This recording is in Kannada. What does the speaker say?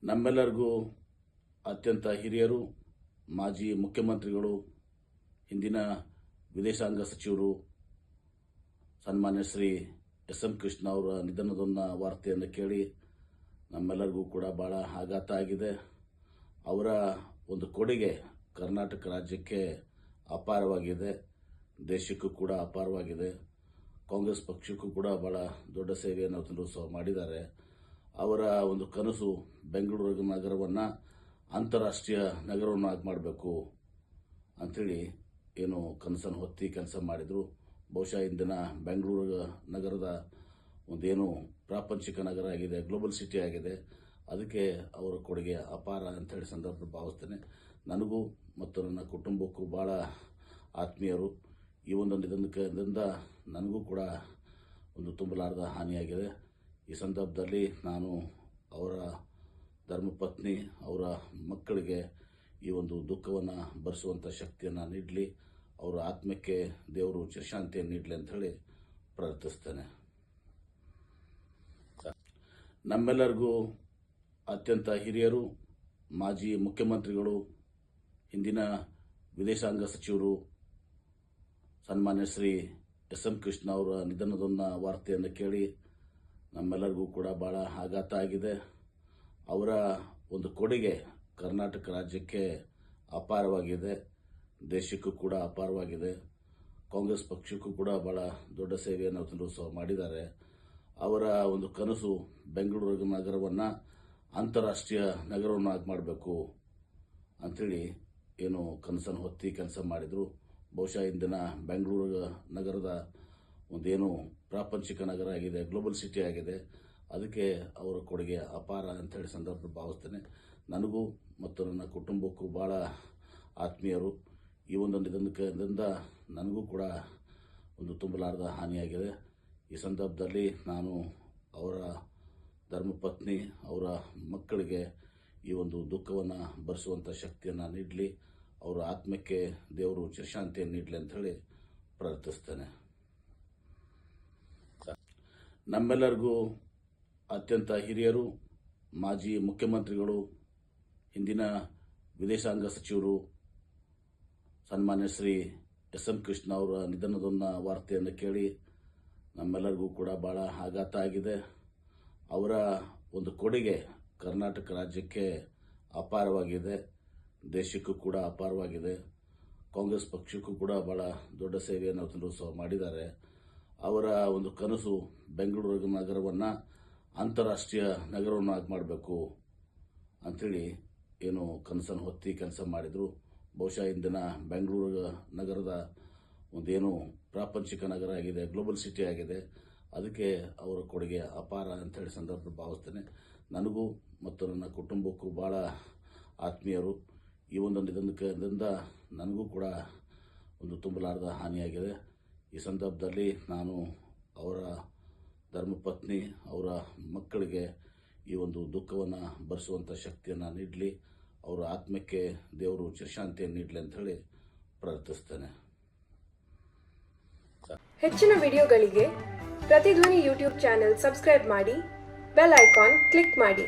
ನಮ್ಮೆಲ್ಲರಿಗೂ ಅತ್ಯಂತ ಹಿರಿಯರು, ಮಾಜಿ ಮುಖ್ಯಮಂತ್ರಿಗಳು, ಹಿಂದಿನ ವಿದೇಶಾಂಗ ಸಚಿವರು ಸನ್ಮಾನ್ಯ ಶ್ರೀ ಎಸ್.ಎಂ. ಕೃಷ್ಣ ಅವರ ನಿಧನದ ವಾರ್ತೆಯನ್ನು ಕೇಳಿ ನಮ್ಮೆಲ್ಲರಿಗೂ ಕೂಡ ಬಹಳ ಆಘಾತ ಆಗಿದೆ. ಅವರ ಒಂದು ಕೊಡುಗೆ ಕರ್ನಾಟಕ ರಾಜ್ಯಕ್ಕೆ ಅಪಾರವಾಗಿದೆ, ದೇಶಕ್ಕೂ ಕೂಡ ಅಪಾರವಾಗಿದೆ. ಕಾಂಗ್ರೆಸ್ ಪಕ್ಷಕ್ಕೂ ಕೂಡ ಬಹಳ ದೊಡ್ಡ ಸೇವೆಯನ್ನು ಮಾಡಿದ್ದಾರೆ. ಅವರ ಒಂದು ಕನಸು ಬೆಂಗಳೂರು ನಗರವನ್ನು ಅಂತಾರಾಷ್ಟ್ರೀಯ ನಗರವನ್ನಾಗಿ ಮಾಡಬೇಕು ಅಂಥೇಳಿ ಏನು ಕನಸನ್ನು ಹೊತ್ತಿ ಕೆಲಸ ಮಾಡಿದರು. ಬಹುಶಃ ಇಂದಿನ ಬೆಂಗಳೂರು ನಗರದ ಒಂದೇನು ಪ್ರಾಪಂಚಿಕ ನಗರ ಆಗಿದೆ, ಗ್ಲೋಬಲ್ ಸಿಟಿ ಆಗಿದೆ. ಅದಕ್ಕೆ ಅವರ ಕೊಡುಗೆ ಅಪಾರ ಅಂಥೇಳಿ ಸಂದರ್ಭ ಭಾವಿಸ್ತೇನೆ. ನನಗೂ ಮತ್ತು ನನ್ನ ಕುಟುಂಬಕ್ಕೂ ಭಾಳ ಆತ್ಮೀಯರು. ಈ ಒಂದು ನಿಧನದಿಂದ ನನಗೂ ಕೂಡ ಒಂದು ತುಂಬಲಾರದ ಹಾನಿಯಾಗಿದೆ. ಈ ಸಂದರ್ಭದಲ್ಲಿ ನಾನು ಅವರ ಧರ್ಮಪತ್ನಿ, ಅವರ ಮಕ್ಕಳಿಗೆ ಈ ಒಂದು ದುಃಖವನ್ನು ಭರಿಸುವಂಥ ಶಕ್ತಿಯನ್ನು ನೀಡಲಿ, ಅವರ ಆತ್ಮಕ್ಕೆ ದೇವರು ಚಿರಶಾಂತಿಯನ್ನು ನೀಡಲಿ ಅಂತ ಹೇಳಿ ಪ್ರಾರ್ಥಿಸ್ತೇನೆ. ನಮ್ಮೆಲ್ಲರಿಗೂ ಅತ್ಯಂತ ಹಿರಿಯರು, ಮಾಜಿ ಮುಖ್ಯಮಂತ್ರಿಗಳು, ಹಿಂದಿನ ವಿದೇಶಾಂಗ ಸಚಿವರು ಸನ್ಮಾನ್ಯ ಶ್ರೀ ಎಸ್.ಎಂ. ಕೃಷ್ಣ ಅವರ ನಿಧನದ ವಾರ್ತೆಯನ್ನು ಕೇಳಿ ನಮ್ಮೆಲ್ಲರಿಗೂ ಕೂಡ ಬಹಳ ಆಘಾತ ಆಗಿದೆ. ಅವರ ಒಂದು ಕೊಡುಗೆ ಕರ್ನಾಟಕ ರಾಜ್ಯಕ್ಕೆ ಅಪಾರವಾಗಿದೆ, ದೇಶಕ್ಕೂ ಕೂಡ ಅಪಾರವಾಗಿದೆ. ಕಾಂಗ್ರೆಸ್ ಪಕ್ಷಕ್ಕೂ ಕೂಡ ಬಹಳ ದೊಡ್ಡ ಸೇವೆಯನ್ನು ಮಾಡಿದ್ದಾರೆ. ಅವರ ಒಂದು ಕನಸು ಬೆಂಗಳೂರು ನಗರವನ್ನು ಅಂತಾರಾಷ್ಟ್ರೀಯ ನಗರವನ್ನಾಗಿ ಮಾಡಬೇಕು ಅಂಥೇಳಿ ಏನು ಕನಸನ್ನು ಹೊತ್ತಿ ಕೆಲಸ ಮಾಡಿದರು. ಬಹುಶಃ ಇಂದಿನ ಬೆಂಗಳೂರು ನಗರದ ಒಂದೇನು ಪ್ರಾಪಂಚಿಕ ನಗರ ಆಗಿದೆ, ಗ್ಲೋಬಲ್ ಸಿಟಿ ಆಗಿದೆ. ಅದಕ್ಕೆ ಅವರ ಕೊಡುಗೆ ಅಪಾರ ಅಂಥೇಳಿ ಸಂದರ್ಭ ಭಾವಿಸ್ತೇನೆ. ನನಗೂ ಮತ್ತು ನನ್ನ ಕುಟುಂಬಕ್ಕೂ ಭಾಳ ಆತ್ಮೀಯರು. ಈ ಒಂದು ನಿಧನದಿಂದ ನನಗೂ ಕೂಡ ಒಂದು ತುಂಬಲಾರದ ಹಾನಿಯಾಗಿದೆ. ಈ ಸಂದರ್ಭದಲ್ಲಿ ನಾನು ಅವರ ಧರ್ಮಪತ್ನಿ, ಅವರ ಮಕ್ಕಳಿಗೆ ಈ ಒಂದು ದುಃಖವನ್ನು ಭರಿಸುವಂಥ ಶಕ್ತಿಯನ್ನು ನೀಡಲಿ, ಅವರ ಆತ್ಮಕ್ಕೆ ದೇವರು ಚಿರಶಾಂತಿಯನ್ನು ನೀಡಲಿ ಅಂತ ಹೇಳಿ ಪ್ರಾರ್ಥಿಸ್ತೇನೆ. ನಮ್ಮೆಲ್ಲರಿಗೂ ಅತ್ಯಂತ ಹಿರಿಯರು, ಮಾಜಿ ಮುಖ್ಯಮಂತ್ರಿಗಳು, ಹಿಂದಿನ ವಿದೇಶಾಂಗ ಸಚಿವರು ಸನ್ಮಾನ್ಯ ಶ್ರೀ ಎಸ್.ಎಂ. ಕೃಷ್ಣ ಅವರ ನಿಧನದ ವಾರ್ತೆಯನ್ನು ಕೇಳಿ ನಮ್ಮೆಲ್ಲರಿಗೂ ಕೂಡ ಬಹಳ ಆಘಾತ ಆಗಿದೆ. ಅವರ ಒಂದು ಕೊಡುಗೆ ಕರ್ನಾಟಕ ರಾಜ್ಯಕ್ಕೆ ಅಪಾರವಾಗಿದೆ, ದೇಶಕ್ಕೂ ಕೂಡ ಅಪಾರವಾಗಿದೆ. ಕಾಂಗ್ರೆಸ್ ಪಕ್ಷಕ್ಕೂ ಕೂಡ ಬಹಳ ದೊಡ್ಡ ಸೇವೆಯನ್ನು ಮಾಡಿದ್ದಾರೆ. ಅವರ ಒಂದು ಕನಸು ಬೆಂಗಳೂರು ನಗರವನ್ನು ಅಂತಾರಾಷ್ಟ್ರೀಯ ನಗರವನ್ನಾಗಿ ಮಾಡಬೇಕು ಅಂಥೇಳಿ ಏನು ಕನಸನ್ನು ಹೊತ್ತಿ ಕೆಲಸ ಮಾಡಿದರು. ಬಹುಶಃ ಇಂದಿನ ಬೆಂಗಳೂರು ನಗರದ ಒಂದೇನು ಪ್ರಾಪಂಚಿಕ ನಗರ ಆಗಿದೆ, ಗ್ಲೋಬಲ್ ಸಿಟಿ ಆಗಿದೆ. ಅದಕ್ಕೆ ಅವರ ಕೊಡುಗೆ ಅಪಾರ ಅಂಥೇಳಿ ಸಂದರ್ಭ ಭಾವಿಸ್ತೇನೆ. ನನಗೂ ಮತ್ತು ನನ್ನ ಕುಟುಂಬಕ್ಕೂ ಭಾಳ ಆತ್ಮೀಯರು. ಈ ಒಂದು ನಿಧನದಿಂದ ನನಗೂ ಕೂಡ ಒಂದು ತುಂಬಲಾರದ ಹಾನಿಯಾಗಿದೆ. ಈ ಸಂದರ್ಭದಲ್ಲಿ ನಾನು ಅವರ ಧರ್ಮಪತ್ನಿ, ಅವರ ಮಕ್ಕಳಿಗೆ ಈ ಒಂದು ದುಃಖವನ್ನು ಭರಿಸುವಂಥ ಶಕ್ತಿಯನ್ನು ನೀಡಲಿ, ಅವರ ಆತ್ಮಕ್ಕೆ ದೇವರು ಚಿರಶಾಂತಿಯನ್ನು ನೀಡಲಿ ಅಂತ ಹೇಳಿ ಪ್ರಾರ್ಥಿಸ್ತೇನೆ. ಹೆಚ್ಚಿನ ವಿಡಿಯೋಗಳಿಗೆ ಪ್ರತಿಧ್ವನಿ ಯೂಟ್ಯೂಬ್ ಚಾನೆಲ್ ಸಬ್ಸ್ಕ್ರೈಬ್ ಮಾಡಿ, ಬೆಲ್ ಐಕಾನ್ ಕ್ಲಿಕ್ ಮಾಡಿ.